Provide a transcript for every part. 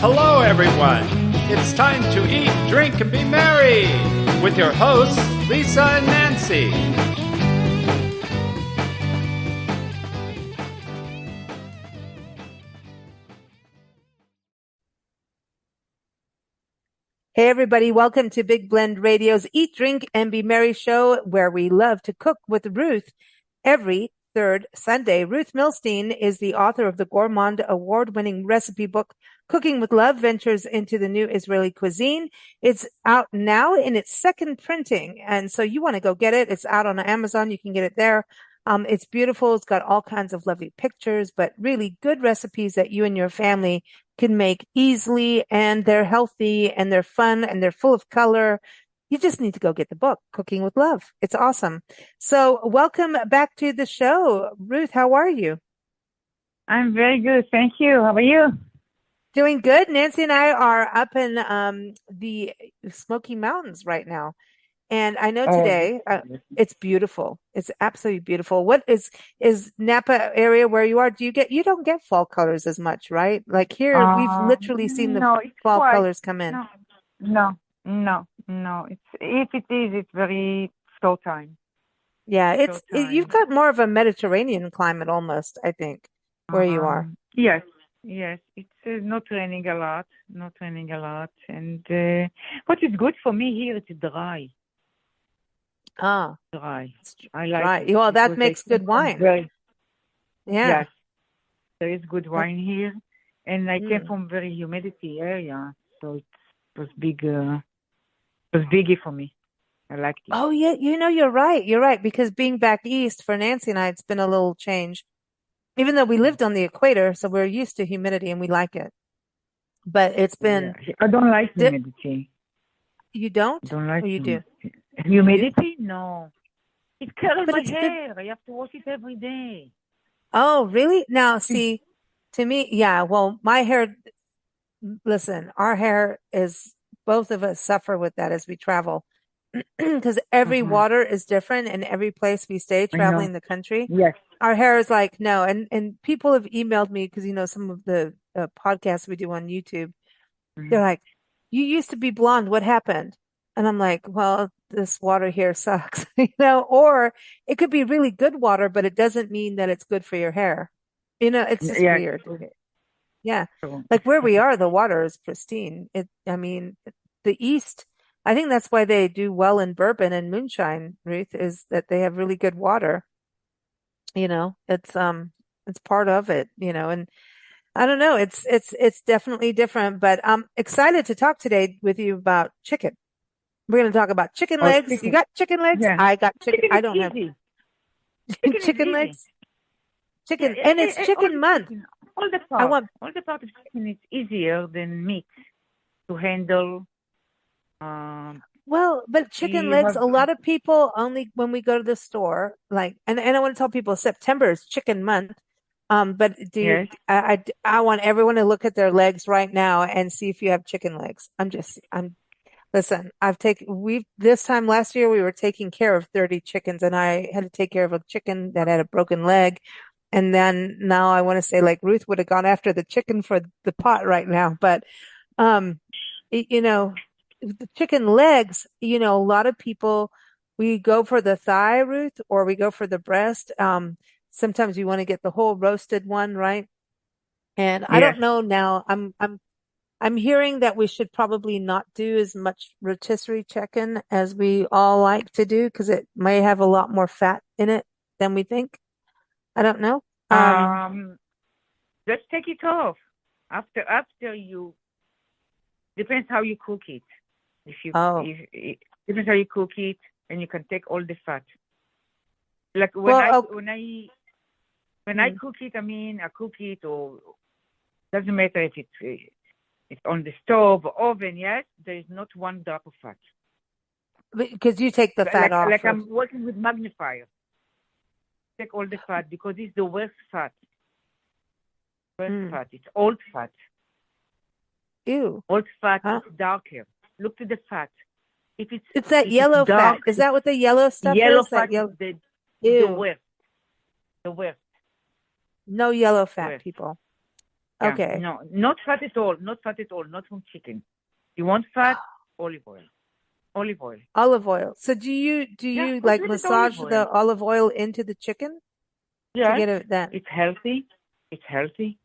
Hello, everyone. It's time to eat, drink, and be merry with your hosts, Lisa and Nancy. Hey, everybody. Welcome to Big Blend Radio's Eat, Drink, and Be Merry show, where we love to cook with Ruth every third Sunday. Ruth Milstein is the author of the Gourmand award-winning recipe book, Cooking with Love, Ventures into the New Israeli Cuisine. It's out now in its second printing, and so you want to go get it. It's out on Amazon. You can get it there. It's beautiful. It's got all kinds of lovely pictures, but really good recipes that you and your family can make easily, and they're healthy and they're fun and they're full of color. You just need to go get the book, Cooking with Love. It's awesome. So welcome back to the show. Ruth, how are you? I'm very good. Thank you. How are you? Doing good. Nancy and I are up in the Smoky Mountains right now. And I know today it's beautiful. It's absolutely beautiful. What is Napa area where you are? You don't get fall colors as much, right? Like here, we've literally seen the No, it's fall quite, colors come in. no. If it is, it's very slow time. Yeah, Slow you've time. got more of a Mediterranean climate almost, I think, where you are. Yes. It's not raining a lot, and what is good for me here, it's dry. Ah, Dry. it's I like dry. it Well, that because I makes good came from wine. very, Yeah. yes, there is good That- wine here, and I came mm. from very humidity area, so it was big, was biggie for me. I liked it. Oh, yeah, you're right. You're right. Because being back east for Nancy and I, it's been a little change. Even though we lived on the equator, so we're used to humidity and we like it. But it's been, Yeah, I don't like di- humidity. you don't? I don't like Or you do? humidity. You do? Humidity? No. It curls But my it's good. hair. I have to wash it every day. Oh, really? Now, see, to me, yeah, well, my hair, listen, our hair is, both of us suffer with that as we travel because every Uh-huh. water is different and every place we stay I know. traveling the country. Yes. Our hair is like, no. And people have emailed me because, some of the podcasts we do on YouTube, they're Mhm. like, you used to be blonde. What happened? And I'm like, well, this water here sucks, or it could be really good water, but it doesn't mean that it's good for your hair. It's just Yeah, weird. true. Yeah. True. Like where we are, the water is pristine. I mean, the East, I think that's why they do well in bourbon and moonshine, Ruth, is that they have really good water. It's part of it, and I don't know, it's definitely different, but I'm excited to talk today with you about chicken. We're going to talk about chicken Oh, legs. You chicken. got chicken legs? Yeah. I got chicken. Chicken I is don't have easy. Chicken is chicken easy. legs. Yeah, Chicken, and it's all chicken the month. chicken, all the I part, want, all the part of chicken is easier than meat to handle. Um, well, but chicken you legs, have. a lot of people only when we go to the store, like, and I want to tell people September is chicken month. But Yes. I want everyone to look at their legs right now and see if you have chicken legs. Listen, this time last year, we were taking care of 30 chickens and I had to take care of a chicken that had a broken leg. And then now I want to say like Ruth would have gone after the chicken for the pot right now. But, um, the chicken legs, a lot of people, we go for the thigh, Ruth, or we go for the breast. Sometimes you want to get the whole roasted one, right? And I Yes. don't know now. I'm hearing that we should probably not do as much rotisserie chicken as we all like to do because it may have a lot more fat in it than we think. I don't know. Um, just take it off. After you depends how you cook it. Oh, If it depends how you cook it, and you can take all the fat. Like well, when I okay. cook it, I mean I cook it, or doesn't matter if it's on the stove or oven. Yes, there is not one drop of fat. Because you take the fat Like off of. I'm working with magnifier. Take all the fat because it's the worst fat. Worst Mm, fat. It's old fat. ew. Old fat Huh? is darker. Look to the fat. It's that If it's yellow fat. dark, Is that what the yellow stuff yellow is? That fat is yellow. the Ew. worst. The worst. No yellow fat, Worst. people. Yeah, Okay. no, not fat at all. Not fat at all. Not from chicken. You want fat? Olive oil. Olive oil. Olive oil. So do Yeah, you like completely olive massage oil. the olive oil into the chicken to Yes, get it that? it's healthy. It's healthy.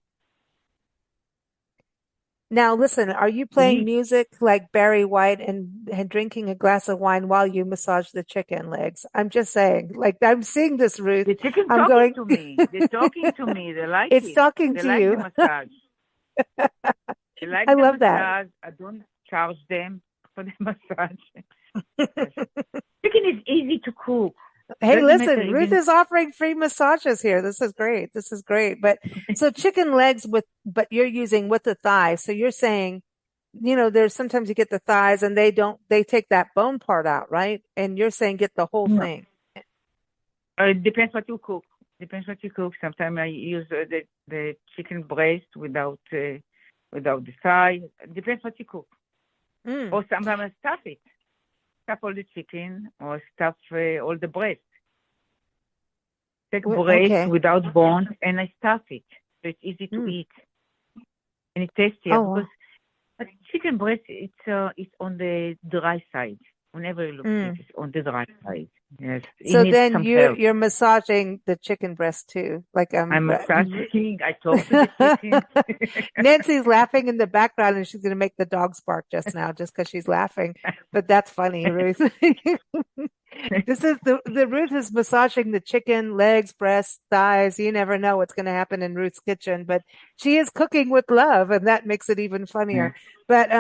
Now listen, are you playing We music like Barry White and drinking a glass of wine while you massage the chicken legs? I'm just saying, like I'm seeing this, Ruth. the chicken I'm talking going, to me. They're talking to me. They like it's it. talking They to like the you. massage. They I like the love that. massage. I don't charge them for the massage. Yes. Chicken is easy to cook. Hey, Doesn't matter listen, Ruth even. is offering free massages here. This is great. This is great. But so chicken legs but you're using with the thigh. So you're saying, there's sometimes you get the thighs and they take that bone part out, right? And you're saying get the whole No. thing. It depends what you cook. Depends what you cook. Sometimes I use the chicken breast without the thigh. Depends what you cook. Mm. Or sometimes I stuff it. Stuff all the chicken or stuff all the breast. Take breast Okay. without bone and I stuff it. So it's easy to Mm. eat. And it's tastier Oh, because but chicken breast it's on the dry side. Whenever you look at it, it's on the dry side. Yes. It so needs then some you're help. you're massaging the chicken breast too. Like I'm massaging, I talk to the chicken. Nancy's laughing in the background and she's going to make the dogs bark just now just because she's laughing. But that's funny, Ruth. This is the Ruth is massaging the chicken, legs, breasts, thighs. You never know what's going to happen in Ruth's kitchen, but she is cooking with love and that makes it even funnier. But,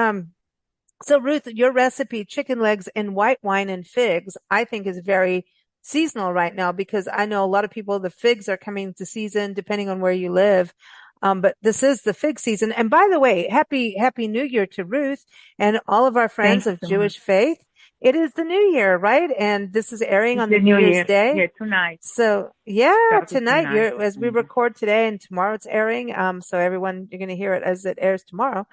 so Ruth, your recipe, chicken legs and white wine and figs, I think is very seasonal right now because I know a lot of people, the figs are coming to season depending on where you live. But this is the fig season. And by the way, happy New Year to Ruth and all of our friends Thank you of so much. Jewish faith. It is the new year, right? And this is airing It's on the the New new Year's year. Day. Yeah, tonight. So yeah, Started tonight tonight. as we record today and tomorrow it's airing. So everyone, you're going to hear it as it airs tomorrow.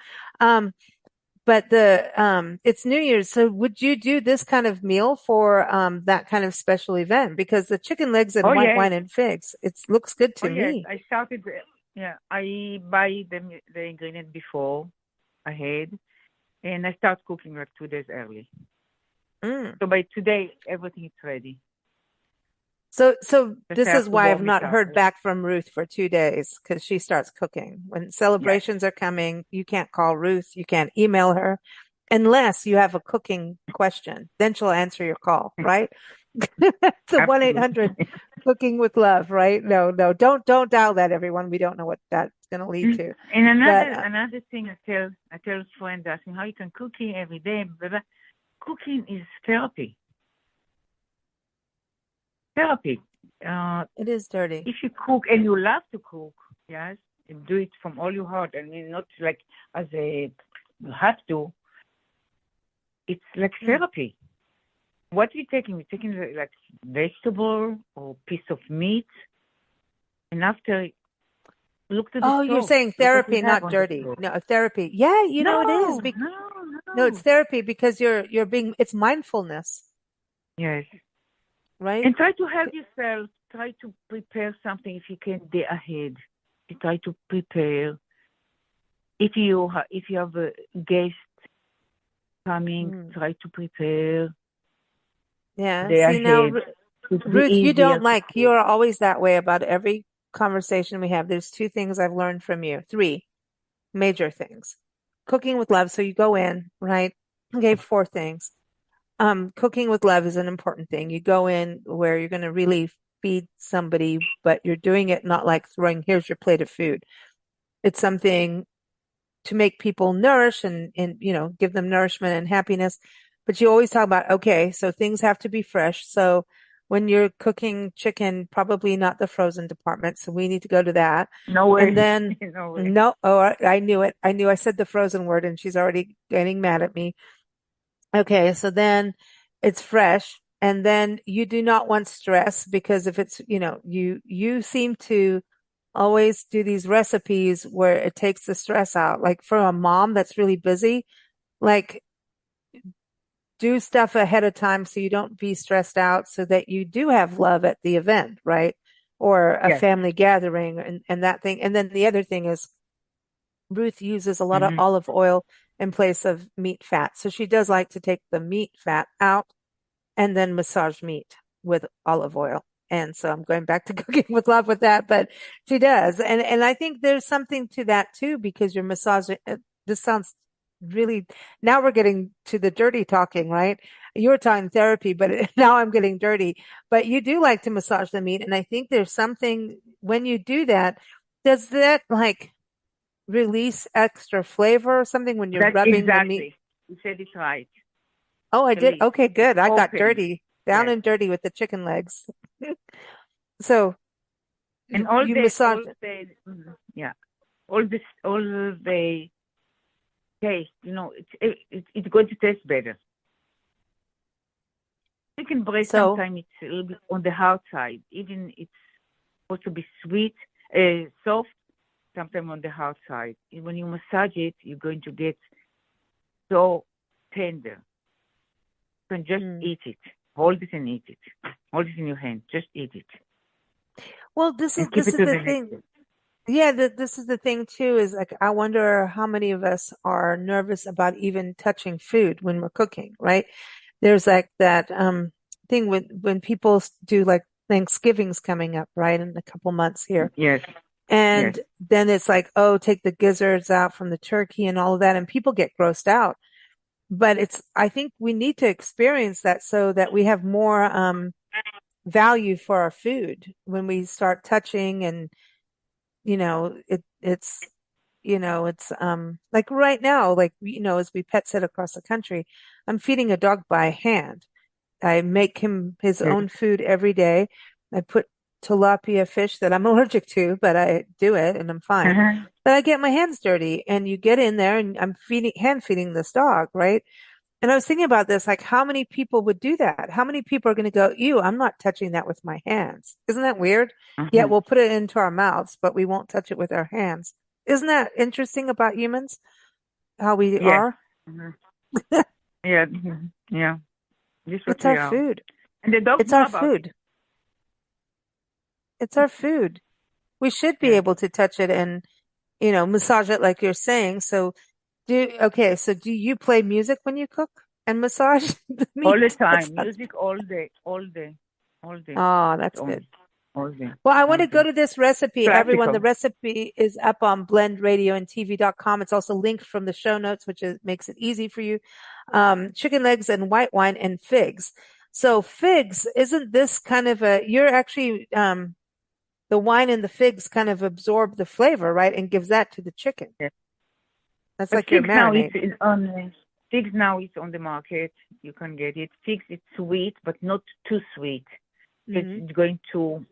But it's New Year's. So would you do this kind of meal for, that kind of special event? Because the chicken legs and Oh white yes. wine and figs, it looks good Oh to yes. me. I started. Yeah, I buy the ingredient before ahead, and I start cooking like 2 days early. Mm. So by today, everything is ready. So Just this have is to why I've warm it not up. heard back from Ruth for 2 days because she starts cooking. When Yes. celebrations are coming, you can't call Ruth, you can't email her unless you have a cooking question. Then she'll answer your call, right? It's a Absolutely. 1-800 cooking with love, right? No, don't dial that, everyone. We don't know what that's going to lead to. And But another thing I tell friends asking how you can cooking every day. Blah, blah. Cooking is therapy. Therapy. it is dirty. If you cook and you love to cook, yes, and do it from all your heart. I mean, not like as a you have to. It's like therapy. What are you taking? You're taking like vegetable or piece of meat, and after look to the Oh, you're stove. saying Look what we therapy, have not on the dirty. stove. No, therapy. Yeah, it is. No, no, No, it's no. therapy because it's mindfulness, Yes. right? And try to help yourself. Try to prepare something if you can day ahead. You try to prepare. If you have a guest coming, try to prepare Yeah. day See now, ahead. It will be Ruth, you easier don't to like, cook. you're always that way about every conversation we have. There's two things I've learned from you. Three major things. Cooking with love. So you go in, right? Okay, four things. Cooking with love is an important thing. You go in where you're going to really feed somebody, but you're doing it not like throwing, here's your plate of food. It's something to make people nourish and give them nourishment and happiness. But you always talk about, okay, so things have to be fresh. So when you're cooking chicken, probably not the frozen department. So we need to go to that. No way. And then, No way. no, oh, I knew it. I knew I said the frozen word and she's already getting mad at me. Okay. So then it's fresh. And then you do not want stress because if it's, you seem to always do these recipes where it takes the stress out. Like for a mom that's really busy, like do stuff ahead of time so you don't be stressed out so that you do have love at the event, right? Or a Yes. family gathering and that thing. And then the other thing is Ruth uses a lot of Mm-hmm. olive oil in place of meat fat. So she does like to take the meat fat out and then massage meat with olive oil. And so I'm going back to cooking with love with that, but she does. And I think there's something to that too, because you're massaging. This sounds really, now we're getting to the dirty talking, right? You were talking therapy, but now I'm getting dirty. But you do like to massage the meat. And I think there's something when you do that, does that like release extra flavor or something when you're That's rubbing the meat? exactly. You said it right. Oh, I did. Release. Okay, good. I got Open. dirty, down Yes. and dirty with the chicken legs. So And all you the, massage it. yeah, all the taste, it's going to taste better. Chicken breast So, sometimes it's a little bit on the hard side. Even it's supposed to be sweet, soft, sometimes on the hard side. And when you massage it, you're going to get so tender. You can just eat it. Hold it and eat it. Hold it in your hand. Just eat it. well, this is And keep this it is to the the thing. next. Yeah, this is the thing too, is like I wonder how many of us are nervous about even touching food when we're cooking, right? There's like that thing when people do like Thanksgiving's coming up, right, in a couple months here. Yes, yes. And then it's like, oh, take the gizzards out from the turkey and all of that, and people get grossed out. But I think we need to experience that so that we have more value for our food when we start touching and it's like right now, like as we pet sit across the country, I'm feeding a dog by hand. I make him his Yes. own food every day. I put tilapia fish that I'm allergic to, but I do it and I'm fine. Uh-huh. But I get my hands dirty and you get in there and I'm hand feeding this dog, right? And I was thinking about this, like how many people would do that? How many people are going to go, ew, I'm not touching that with my hands. Isn't that weird? Yet Uh-huh. we'll put it into our mouths, but we won't touch it with our hands. Isn't that interesting about humans? How we Yes. are? Mhm. Yeah. Mhm. Yeah. This is what It's we our are. food. And the dogs It's know our about it. food. It's our food. We should be Yes. able to touch it and, massage it like you're saying. So so do you play music when you cook and massage the All the meat? time. Music all day. All day. All day. Oh, It's that's good. all day. Well, I want All to go day. to this recipe. Everyone, the Classical. recipe is up on blendradioandtv.com. It's also linked from the show notes, which makes it easy for you. Chicken legs and white wine and figs. So figs, isn't this kind of you're actually, the wine and the figs kind of absorb the flavor, right? And gives that to the chicken. Yes. That's But like your marinade. figs now it's on the market. You can get it. Figs it's sweet, but not too sweet. Hmm. It's going to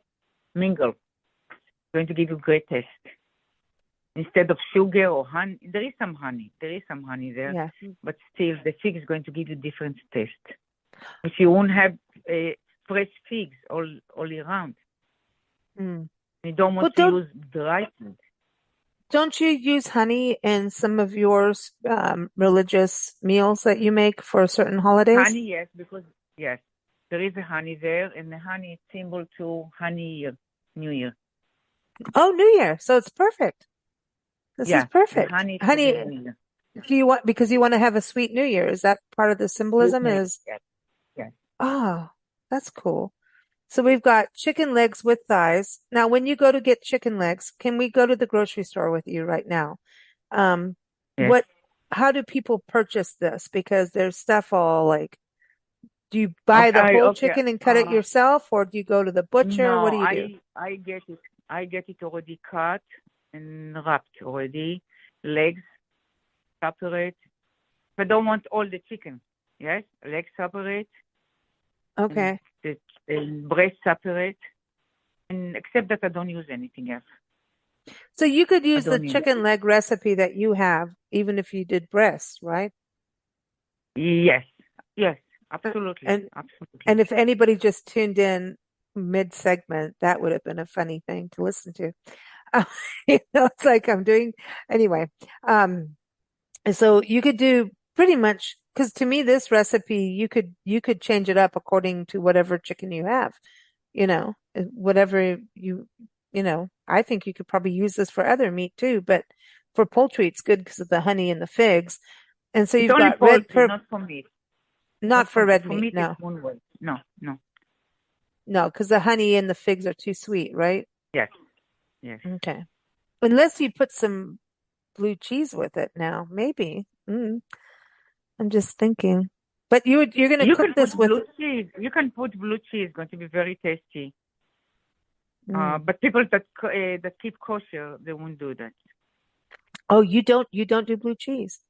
mingle. It's going to give you great taste. Instead of sugar or honey, there is some honey. There is some honey there, Yeah. but still, the fig is going to give you different taste. If you won't have fresh figs all year round, Mm. you don't Well, want to use dry figs. don't you use honey in some of your religious meals that you make for certain holidays? Honey, yes, because yes, there is a honey there, and the honey is symbol to honey year, New Year. Oh, New Year. So it's perfect. This is Yeah, the perfect. honey is for the Honey, New Year. because you want to have a sweet New Year? Is that part of the Sweet symbolism? New Year. Is Yes, yes. oh, that's cool. So we've got chicken legs with thighs. Now, when you go to get chicken legs, can we go to the grocery store with you right now? Um, Yes. how do people purchase this? Because there's stuff all like, do you buy the whole Okay. chicken and cut it yourself, or do you go to the butcher? What No, do you do? I get it. I get it already cut and wrapped already. Legs separate. I don't want all the chicken. Yes, legs separate and Okay. the breast separate. And except that I don't use anything else. So you could I use the don't need it. chicken leg recipe that you have, even if you did breasts, right? Yes, yes, Uh, absolutely, And absolutely. and if anybody just tuned in mid-segment, that would have been a funny thing to listen to. It's like I'm doing anyway. And so you could do pretty much because to me this recipe you could change it up according to whatever chicken you have, whatever I think you could probably use this for other meat too, but for poultry, it's good because of the honey and the figs. And so It's you've only got poultry, not for meat. not for red For meat, meat, no. it's moonwell. No, no. No, because the honey and the figs are too sweet, right? Yes, yes. Okay. Unless you put some blue cheese with it now, maybe. I'm just thinking. But you're going to You cook can this put with. blue cheese. You can put blue cheese. Going to be very tasty. Mm. But people that keep kosher, they won't do that. Oh, you don't do blue cheese.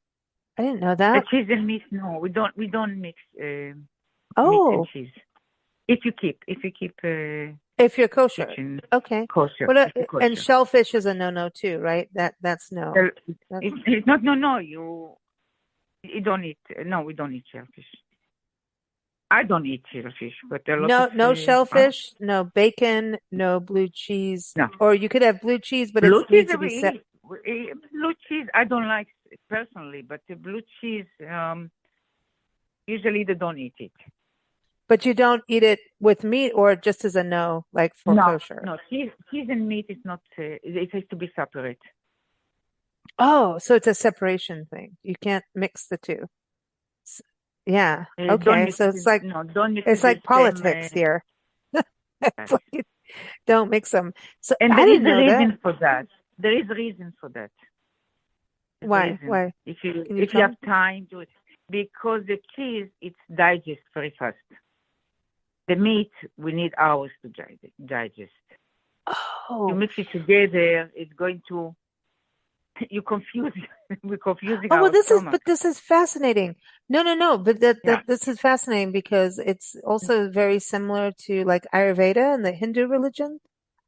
I didn't know that. Cheese and meat, no, we don't mix meat and Oh, cheese. If you keep if you're kosher. kitchen Okay. kosher, What if you're and kosher. shellfish is a no-no too, right? That's no. Well, That's, it's not no. You don't eat. No, we don't eat shellfish. I don't eat shellfish, but a lot of no shellfish, no bacon, no blue cheese. no Or you could have blue cheese, but it blue cheese. needs to be set. Blue cheese I don't like personally, but the blue cheese usually they don't eat it. But you don't eat it with meat or just as a no, like for No, kosher. no, cheese and meat is not. It has to be separate. Oh, so it's a separation thing. You can't mix the two. S- Yeah. Don't Okay. mix So it. No, don't mix it's it the like politics same. here. It's Yes. like, don't mix them. So And I there is didn't a know that. reason for that. There is a reason for that. There's a Why? reason. Why? If Can you you tell have me? time, do it. Because the cheese, it's digest very fast. The meat, we need hours to digest. You Oh. mix it together, it's going to, you confuse, we're confusing Oh, well, our stomach. this is fascinating. No. But Yeah. this is fascinating because it's also very similar to like Ayurveda and the Hindu religion.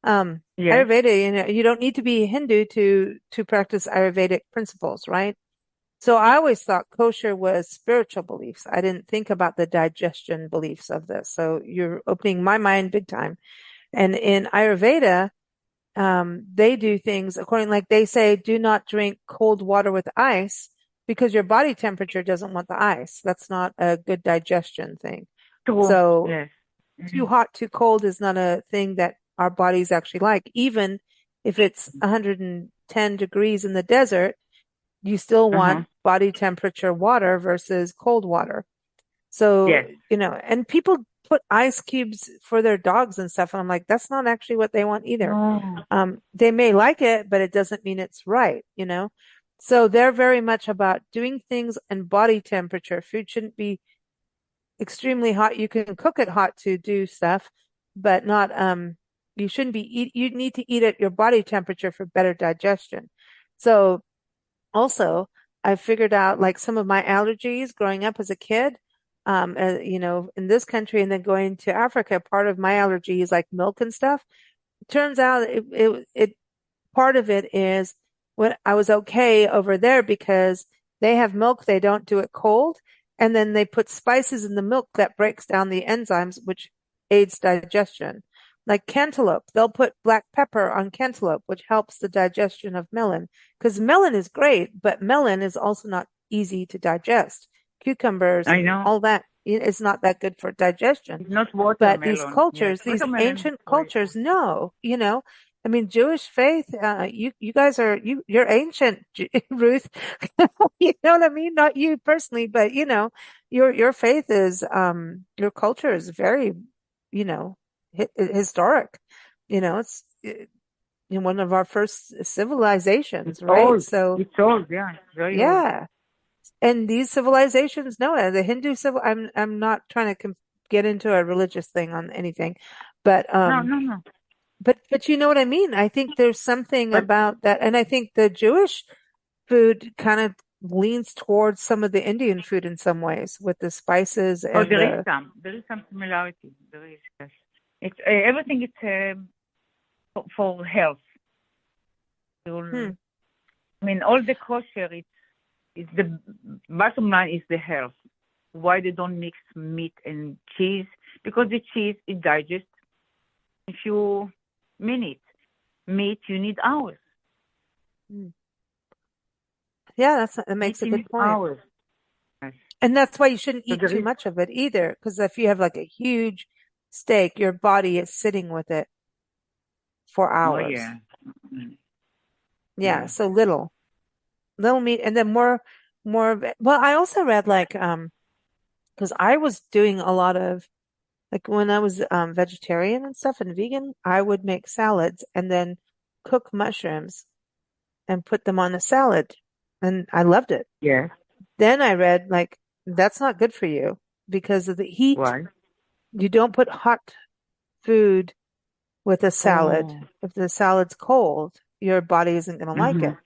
Yes. Ayurveda, you don't need to be Hindu to practice Ayurvedic principles, right? So I always thought kosher was spiritual beliefs. I didn't think about the digestion beliefs of this. So you're opening my mind big time. And in Ayurveda, they do things according, like they say, do not drink cold water with ice because your body temperature doesn't want the ice. That's not a good digestion thing. True. So Yes. too hot, too cold is not a thing that our bodies actually like. Even if it's 110 degrees in the desert, you still Uh-huh. want body temperature water versus cold water. So, Yes. and people put ice cubes for their dogs and stuff. And I'm like, that's not actually what they want either. No. They may like it, but it doesn't mean it's right. So they're very much about doing things and body temperature. Food shouldn't be extremely hot. You can cook it hot to do stuff, but not, you shouldn't you need to eat at your body temperature for better digestion. So also, I figured out like some of my allergies growing up as a kid, in this country and then going to Africa, part of my allergy is like milk and stuff. Turns out part of it is when I was okay over there because they have milk, they don't do it cold, and then they put spices in the milk that breaks down the enzymes, which aids digestion. Like cantaloupe, they'll put black pepper on cantaloupe, which helps the digestion of melon. Because melon is great, but melon is also not easy to digest. Cucumbers I and know. all that is not that good for digestion. It's not But these watermelon. Yes. cultures, these Watermelon is ancient great. cultures know. I mean, Jewish faith, you guys you're ancient, Ruth. You know what I mean? Not you personally, but your faith is, your culture is very, you know, historic. It's in one of our first civilizations, It's right? old. So, It's old. Yeah. It's very old. yeah. And these civilizations know it. The Hindu civil, I'm not trying to get into a religious thing on anything, but, No, no, no. but you know what I mean? I think there's something But about that. And I think the Jewish food kind of leans towards some of the Indian food in some ways with the spices and there is some. There is some similarity. There is. Yes. It's everything. It's for health. I mean, all the kosher. It's the bottom line is the health. Why they don't mix meat and cheese? Because the cheese it digests in few minutes. Meat you need hours. Yeah, that makes a Meat you good need point. hours. Yes. And that's why you shouldn't So eat there too is. much of it either. Because if you have like a huge steak, your body is sitting with it for Oh hours. yeah. Mm. Yeah, Yeah. so little. little meat, and then well, I also read like, because I was doing a lot of, like when I was vegetarian and stuff and vegan, I would make salads and then cook mushrooms and put them on a salad. And I loved it. Yes. Then I read like that's not good for you because of the heat. Why? You don't put hot food with a salad. Oh. If the salad's cold, your body isn't going to like Mm-hmm. it.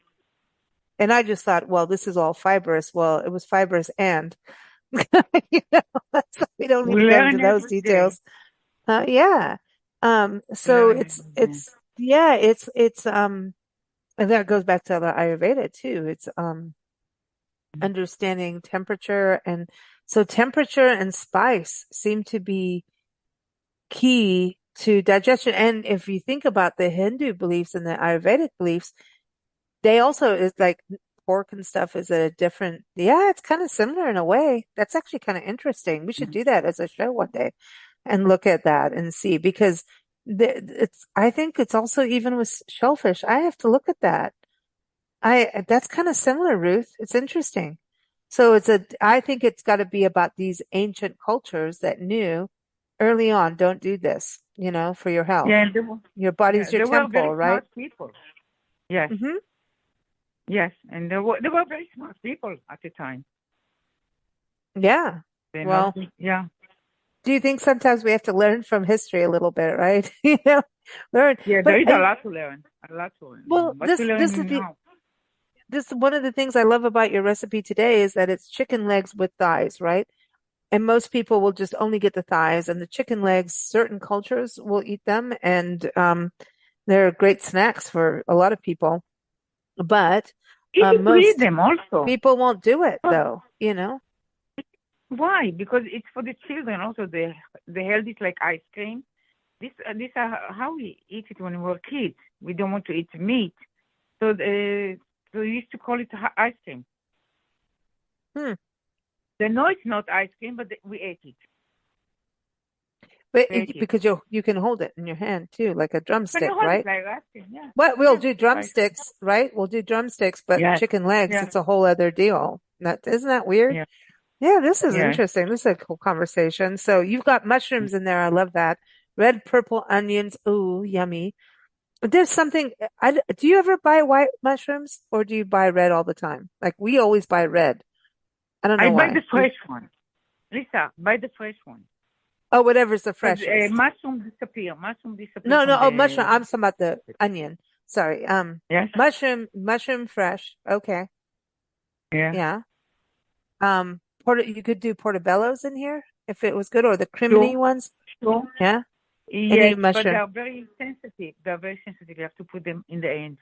And I just thought, well, this is all fibrous. Well, it was fibrous and, you know, so we don't need We to go into learn those every day. details. Yeah. So Learn every day. yeah, and that goes back to the Ayurveda too. It's, understanding temperature. And so temperature and spice seem to be key to digestion. And if you think about the Hindu beliefs and the Ayurvedic beliefs, they also is like pork and stuff is a different, yeah, it's kind of similar in a way. That's actually kind of interesting. We should do that as a show one day and look at that and see because I think it's also even with shellfish. I have to look at that. That's kind of similar, Ruth. It's interesting. So I think it's got to be about these ancient cultures that knew early on, don't do this, for your health. Yeah, and they were, Your yeah, body's your they were temple, very right? smart people. Yes, Hmm. yes, and they were very smart people at the time. Yeah. They know, Well, yeah, do you think sometimes we have to learn from history a little bit, right? Learn. yeah. There But is a lot to learn, a lot to learn. well, What we learn now? this one of the things I love about your recipe today is that it's chicken legs with thighs, right? And most people will just only get the thighs and the chicken legs. Certain cultures will eat them, and they're great snacks for a lot of people. But Easy to eat most them also. people won't do it, But though. why? Because it's for the children also. The healthy is like ice cream. This are how we eat it when we were kids. We don't want to eat meat, so so we used to call it ice cream. Hmm. They know it's not ice cream, but we ate it. But We ate it. because you can hold it in your hand too, like a Can drumstick, you hold right? it like ice cream? Yeah. What we'll Yeah. do Ice cream. drumsticks, right? We'll do drumsticks, but Yes. chicken legs, Yeah. it's a whole other deal. Isn't that weird? Yeah. Yeah, this is Yeah. interesting. This is a cool conversation. So you've got mushrooms in there. I love that. Red, purple onions. Ooh, yummy. There's something, do you ever buy white mushrooms or do you buy red all the time? Like we always buy red. I don't I know buy why. the fresh one. Lisa, buy the fresh one. Oh, whatever's the Because freshest. mushroom disappear. Mushroom disappear No, from oh, mushroom. the. I'm talking about the onion. Sorry. Yes. Mushroom fresh. Okay. Yeah. Yeah. You could do portobellos in here if it was good, or the criminy Sure. ones. Sure. Yeah. Any Yes, but they mushroom. are very sensitive. They are very sensitive. You have to put them in the end.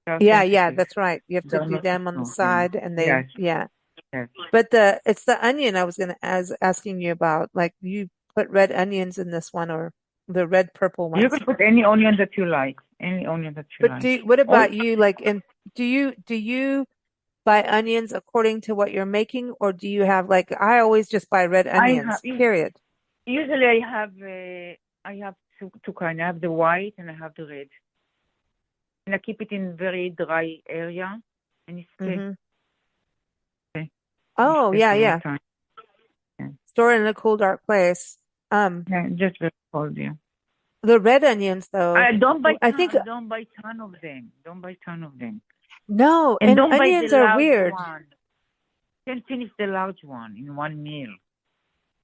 They are Yeah, sensitive. that's right. You have They to are do not them on the strong. Yeah. side, and Yes. yeah. Yes. But it's the onion I was asking you about. Like you put red onions in this one, or the red purple You ones. can put any onion that you like. Any onion that you But like. what All about you? Like, do you buy onions according to what you're making, or do you have like I always just buy red I onions, have period. usually I have two kinds. I have the white and I have the red. And I keep it in very dry area and it stays Hmm. it Oh, stays yeah, for a long yeah. time. Yeah. Store it in a cool, dark place. Yeah, just very cold, yeah. The red onions, though, I don't buy I think don't buy ton of them. Don't buy ton of them. no, And and don't buy the onions are large weird. one. Can finish the large one in one meal.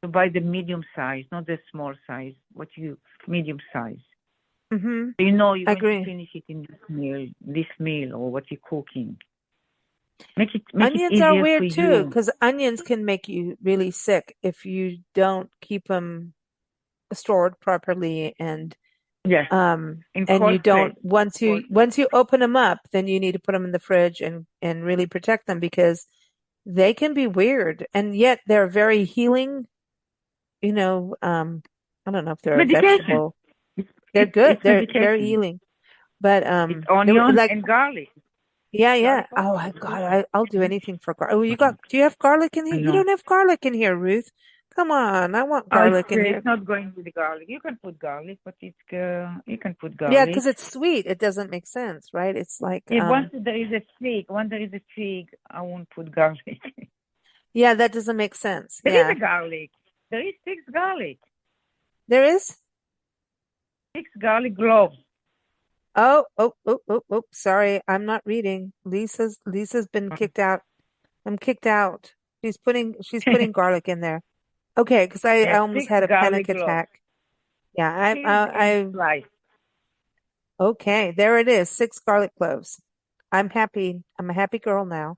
So buy the medium size, not the small size. Medium size. Hmm. So you're going to Agree. finish it in this meal, or what you're cooking. Make it Onions are easier for weird too, you. because onions can make you really sick if you don't keep them stored properly Yes, in and you cold don't place. once you open them up, then you need to put them in the fridge and really protect them because they can be weird and yet they're very healing. I don't know if they're a Medication. vegetable. They're good. It's They're very medication. healing. But It's onion like and garlic. yeah, yeah. Garlic Oh, also. God, I'll do anything for garlic. Oh, do you have garlic in I here? You know. don't have garlic in here, Ruth. Come on, I want Oh, garlic in here. it's not going with the garlic. You can put garlic, but you can put Yeah, garlic. because it's sweet. It doesn't make sense, right? It's like, Yeah, once there is a fig, I won't put garlic. yeah, that doesn't make sense. There is Yeah, a garlic. There is six garlic. there is. Six garlic cloves. Oh, sorry. I'm not reading. Lisa's been kicked out. I'm kicked out. She's putting garlic in there. Okay, because I Yes, almost six had a panic garlic cloves. attack. Yeah, Peeled and sliced. okay, there it is. 6 garlic cloves. I'm happy. I'm a happy girl now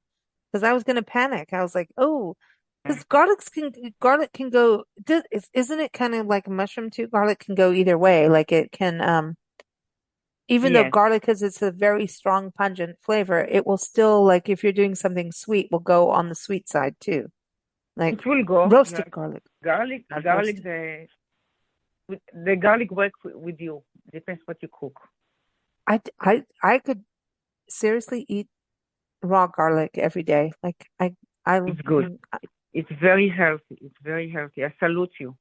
because I was going to panic. I was like, oh, because garlic can go, isn't it kind of like a mushroom too? Garlic can go either way. Like it can, even though Yes, garlic is it's a very strong pungent flavor, it will still like if you're doing something sweet, will go on the sweet side too. Like it will go. roasted Like garlic, garlic, not garlic. roasted. The garlic works with you. Depends what you cook. I could seriously eat raw garlic every day. Like I It's good. It's very healthy. It's very healthy. I salute you.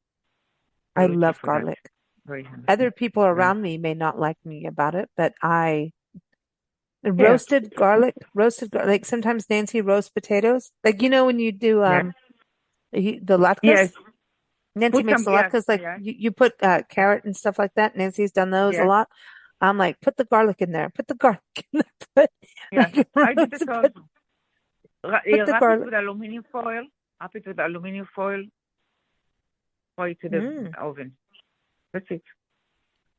I Salute you love for that. garlic. Very healthy. Other people Very. around me may not like me about it, but Yes. roasted garlic. Like sometimes Nancy roasts potatoes. Like when you do Yes. the latkes. Yes. Nancy Put makes some. the Yes. latkes like Yes. you put carrot and stuff like that. Nancy's done those a Yes. lot. I'm like, put the garlic in there. Put the garlic in there. Yes. Put, I do this put, also. put the Wrap it garlic. with aluminum foil. Wrap it with aluminum foil. Throw it to the Mm. oven. That's it.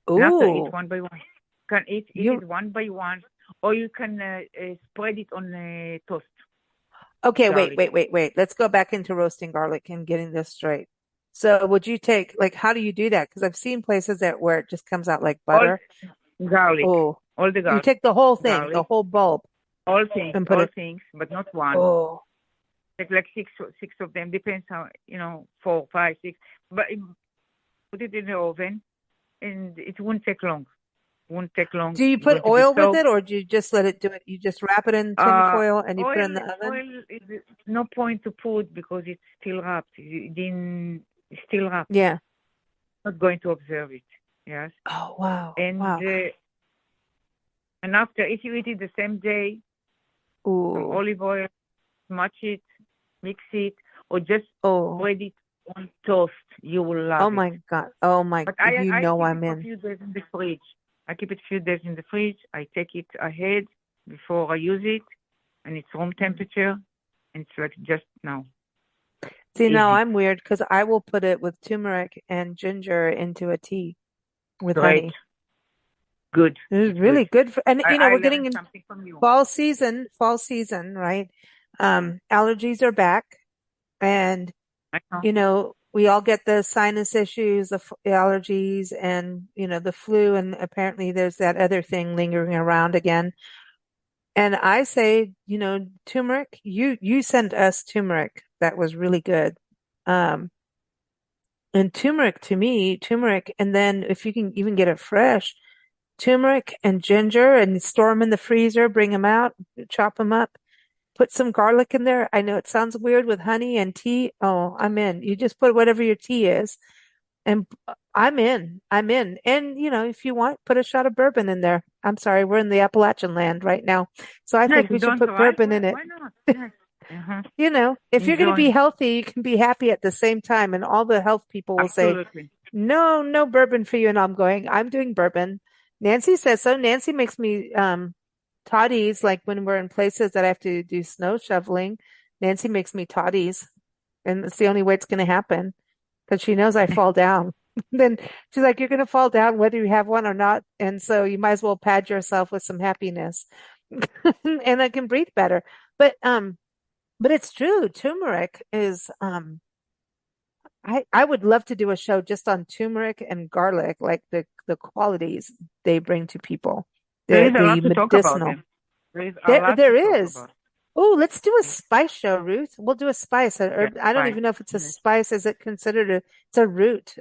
And after eat Ooh, one by one. You can eat you it one by one, or you can spread it on toast. okay? Garlic. Wait. Let's go back into roasting garlic and getting this straight. So, would you take like how do you do that? Because I've seen places that where it just comes out like All butter. garlic. Oh, All the you garlic. take the whole thing, the Garlic. whole bulb, and put All it. things, but not one. Oh, Take like six of them. Depends how 4, 5, 6. But put it in the oven, and it won't take long. Won't take long. do you It's put going to be oil with soaked. it, or do you just let it do it? You just wrap it in tin foil and you put it in the oven? Oil is no point to put because it's still wrapped. It's still wrapped. Yeah. Not going to observe it. Yes. Oh, wow. And Wow. and after, if you eat it the same day, some Ooh. olive oil, smudge it, mix it, or just Oh. spread it on toast. You will love Oh it. my God. Oh my, But I keep I'm it for a in. few days in the fridge. I keep it a few days in the fridge. I take it ahead before I use it, and it's room temperature, and it's like just now. See, now Easy. I'm weird because I will put it with turmeric and ginger into a tea with Great. honey. Good. It's really good for, and I we're getting learned in something from you. fall season, right? Allergies are back and I know. we all get the sinus issues, the allergies and, the flu. And apparently there's that other thing lingering around again. And I say, turmeric, you sent us turmeric. That was really good. Um, and turmeric, and then if you can even get it fresh, turmeric and ginger and store them in the freezer, bring them out, chop them up. Put some garlic in there. I know it sounds weird with honey and tea. Oh, I'm in. You just put whatever your tea is, and I'm in. I'm in. And if you want, put a shot of bourbon in there. I'm sorry, we're in the Appalachian land right now, so I Yes, think you we should don't put right? bourbon in it. Why not? Yes. Uh-huh. If you're going to be Enjoy. healthy, you can be happy at the same time. And all the health people will say, Absolutely. no, no bourbon for you. And I'm doing bourbon. Nancy says so. Nancy makes me toddies, like when we're in places that I have to do snow shoveling. Nancy makes me toddies, and it's the only way it's going to happen because she knows I fall down. Then she's like, "You're going to fall down whether you have one or not, and so you might as well pad yourself with some happiness, and I can breathe better." But it's true. Turmeric is I would love to do a show just on turmeric and garlic, like the qualities they bring to people, There is a the lot to talk about medicinal. them. There is a lot to There talk is. about. Oh, let's do a spice show, Ruth. We'll do a spice. Yes, I don't fine. even know if it's a Yes. spice. Is it considered it's a root?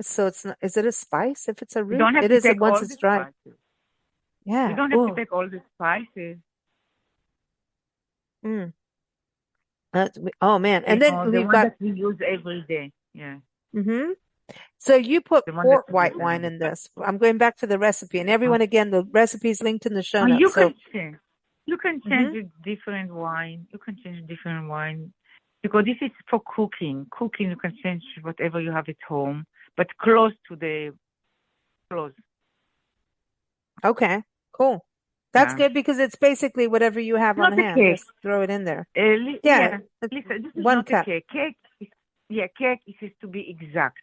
So it's not, is it a spice? If it's a You root, don't have it to is take once all it's the dry. spices. Yeah. You don't have to Oh, take all the spices. mm. Oh man. And then the we've one got, that we use every day. Yeah, hmm so you put the one that port we white wine in this. I'm going back to the recipe, and everyone, again, the recipe is linked in the show You notes. So, can change. You can hmm change a different wine. You can change different wine because this is for cooking. Cooking, you can change whatever you have at home, but close. okay, cool. That's Yeah, good because it's basically whatever you have on not a hand. cake. Just throw it in there. Yeah, Yeah, listen, this is one not a cup. cake. Cake is to be exact.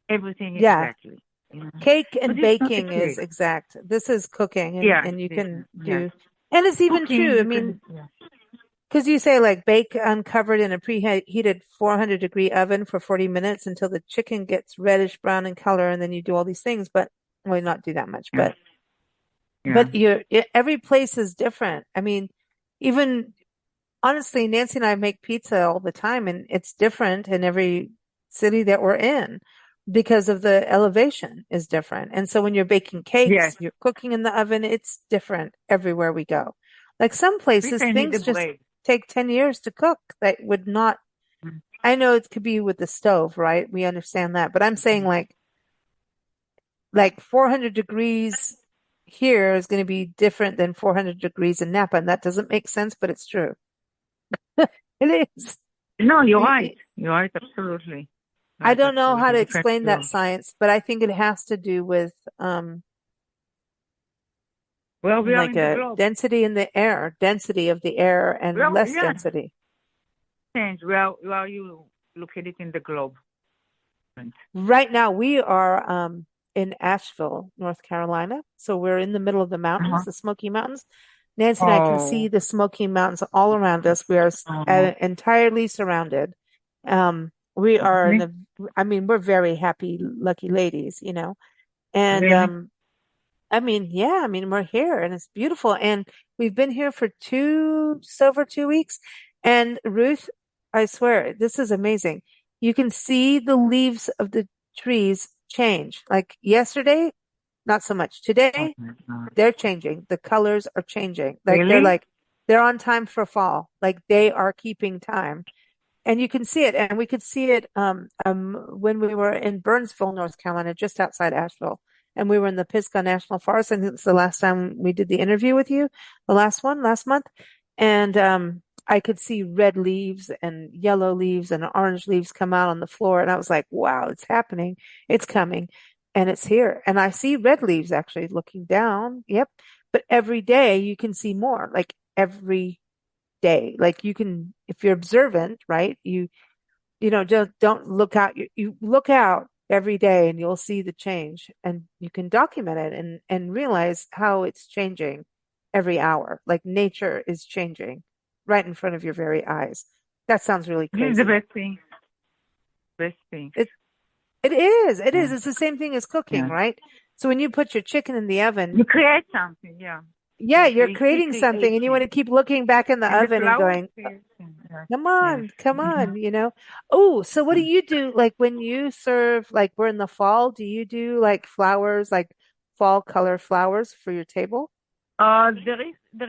Everything Yeah, exactly. Yeah. cake But and it's not a baking is cake. exact. This is cooking, Yeah, and you can yeah. do, and it's even Cooking, true. I you mean, can. Yeah. because you say like bake uncovered in a preheated 400-degree oven for 40 minutes until the chicken gets reddish brown in color, and then you do all these things. But well, not do that much, Yeah. but Yeah. every place is different. I mean, even honestly, Nancy and I make pizza all the time, and it's different in every city that we're in because of the elevation is different. And so when you're baking Yes. cakes, you're cooking in the oven, it's different everywhere we go. Like some We places, can need the things just bread. take 10 years to cook that would not, Mm. I know it could be with the stove, right? We understand that, but I'm saying like 400 degrees here is going to be different than 400 degrees in Napa. And that doesn't make sense, but it's true. It is. No, you're Y- right. y- You're right. Absolutely. I Right. don't know how Absolutely. to Different. explain that science, but I think it has to do with Well, we are like in the a globe. density in the air, density of the air and Well, less yeah. density. Change. Well, you look at it in the globe. Right now we are in Asheville, North Carolina. So we're in the middle of the mountains, Uh-huh. the Smoky Mountains. Nancy and I can see Oh. the Smoky Mountains all around us. We are Oh. entirely surrounded. We are in Really? the, I mean, we're very happy, lucky ladies, you know. And Really? I mean, yeah, I mean, we're here and it's beautiful. And we've been here for just over 2 weeks. And Ruth, I swear, this is amazing. You can see the leaves of the trees change. Like yesterday, not so much. Oh Today, my God. they're changing. The colors are changing. Really? They're on time for fall. Like they are keeping time. And you can see it. And we could see it when we were in Burnsville, North Carolina, just outside Asheville. And we were in the Pisgah National Forest. And it's the last time we did the interview with you, the last one, last month. And I could see red leaves and yellow leaves and orange leaves come out on the floor. And I was like, wow, it's happening. It's coming. And it's here. And I see red leaves actually looking down. Yep. But every day you can see more, like every day. Like you can, if you're observant, right? You know, don't look out. You look out every day and you'll see the change and you can document it and realize how it's changing every hour. Like nature is changing right in front of your very eyes. That sounds really This is the crazy. best thing. Best thing. It it is. It is. Yeah. It's the same thing as cooking, Yeah. right? So when you put your chicken in the oven, You create something. Yeah. yeah, you're creating something and you want to Recreation. keep looking back in the And the oven and flower going, creation. Yes. Yes. come Mhm. on, you know. Oh, so what do Yeah. you do? Like when you serve, like we're in the fall, do you do like flowers, like fall color flowers for your table? There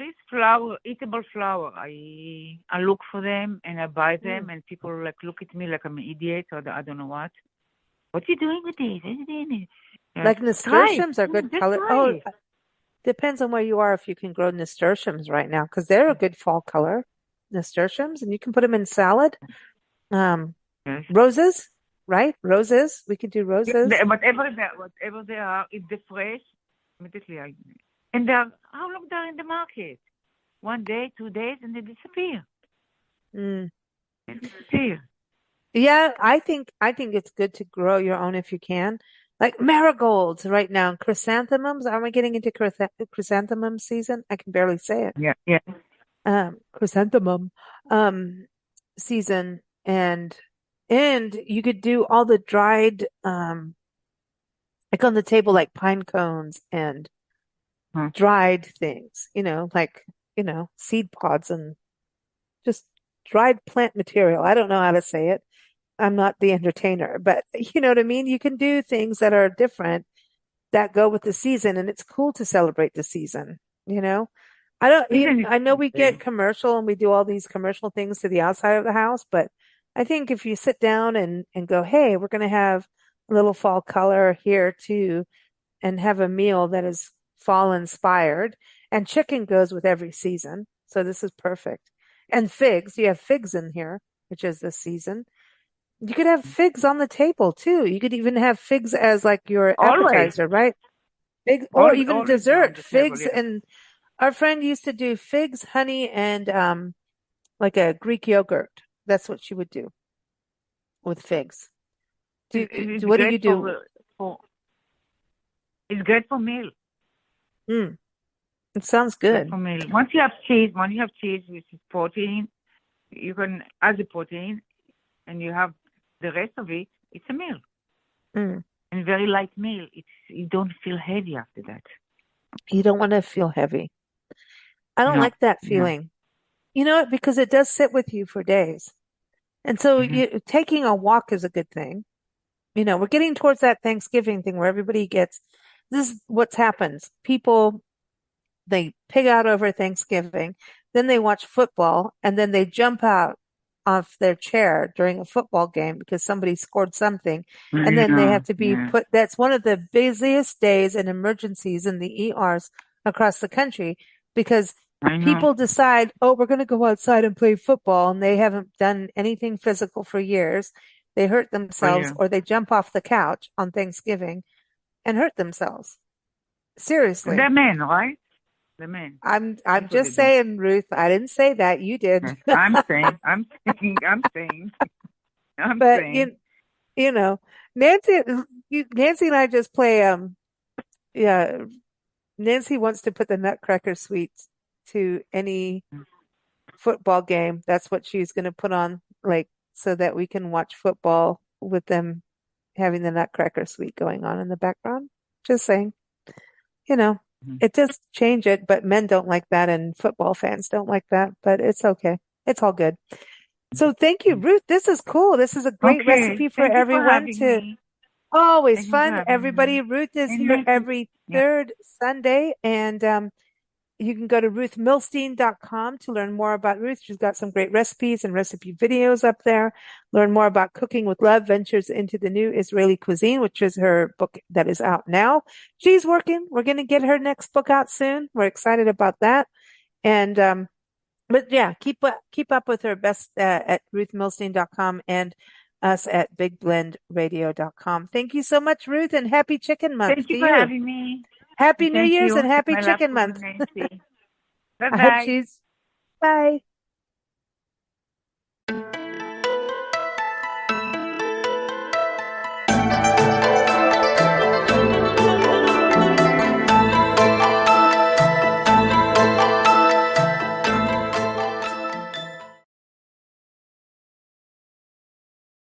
is flower, eatable flower. I look for them and I buy Mm. them, and people like look at me like I'm an idiot or I don't know what. What you doing with this? What you doing? Yes. Like Try it. nasturtiums are good Just color. try Oh, it. depends on where you are if you can grow nasturtiums right now, because they're a good fall color, nasturtiums, and you can put them in salad. Um, Yes. roses, right? Roses. We could do Yeah, roses. whatever they are, if they're fresh, immediately and they're how long they're in the market? 1 day, 2 days, and they disappear. Mm. They disappear. Yeah, I think it's good to grow your own if you can. Like marigolds right now, chrysanthemums. Are we getting into chrysanthemum season? I can barely say it. Yeah, yeah. Chrysanthemum um season and you could do all the dried like on the table like pine cones and Huh. dried things, like, seed pods and just dried plant material. I don't know how to say it. I'm not the entertainer, but you know what I mean? You can do things that are different that go with the season, and it's cool to celebrate the season, you know? Even I know we if get commercial and we do all these commercial things to the outside of the house, but I think if you sit down and go, hey, we're going to have a little fall color here too, and have a meal that is fall inspired, and chicken goes with every season. So this is perfect. And figs, you have figs in here, which is this season. You could have figs on the table too. You could even have figs as like your always, appetizer, right? Figs, or even always on dessert, the table. figs. Yes. And our friend used to do figs, honey, and like a Greek yogurt. That's what she would do with figs. It's What do great you do? for it's great for meal. Mm, it sounds Great good. for meal. Once you have cheese, which is protein, you can add the protein, and you have the rest of it. It's a meal, Mm. and very light meal. You don't feel heavy after that. You don't want to feel heavy. I don't No, like that no. feeling. You know what? Because it does sit with you for days. And so Hmm. taking a walk is a good thing. You know, we're getting towards that Thanksgiving thing where everybody gets, this is what's happens. People, they pig out over Thanksgiving, then they watch football, and then they jump out off their chair during a football game because somebody scored something. And then they Yeah, have to be yeah. put, that's one of the busiest days and emergencies in the ERs across the country because I know. people decide, oh, we're going to go outside and play football, and they haven't done anything physical for years. They hurt For themselves, you. or they jump off the couch on Thanksgiving and hurt themselves. Seriously. The men, right? The men. I'm That's what they just do. saying, Ruth. I didn't say that. You did. Yes. I'm saying. I'm saying. I'm saying. I'm But saying. you know, Nancy Nancy and I just play yeah, Nancy wants to put the Nutcracker Suite to any football game. That's what she's going to put on, like, so that we can watch football with them having the Nutcracker Suite going on in the background. Just saying, you know, Mhm. it does change it, but men don't like that and football fans don't like that, but it's okay. It's all good. So thank you, Ruth. This is cool. This is a great Okay. recipe for Thank you for everyone having to me. always Thank you for fun. having Everybody, me. Ruth is And here next, every yeah. third Sunday, and you can go to ruthmilstein.com to learn more about Ruth. She's got some great recipes and recipe videos up there. Learn more about Cooking with Love, Ventures into the New Israeli Cuisine, which is her book that is out now. She's working. We're going to get her next book out soon. We're excited about that. And but yeah, keep up with her best at ruthmilstein.com and us at bigblendradio.com. Thank you so much, Ruth, and happy Chicken Month Thank you to for you. having me. Happy And New thank Year's you. and happy My love Chicken to Month. Nancy. Bye bye. Cheers. Bye.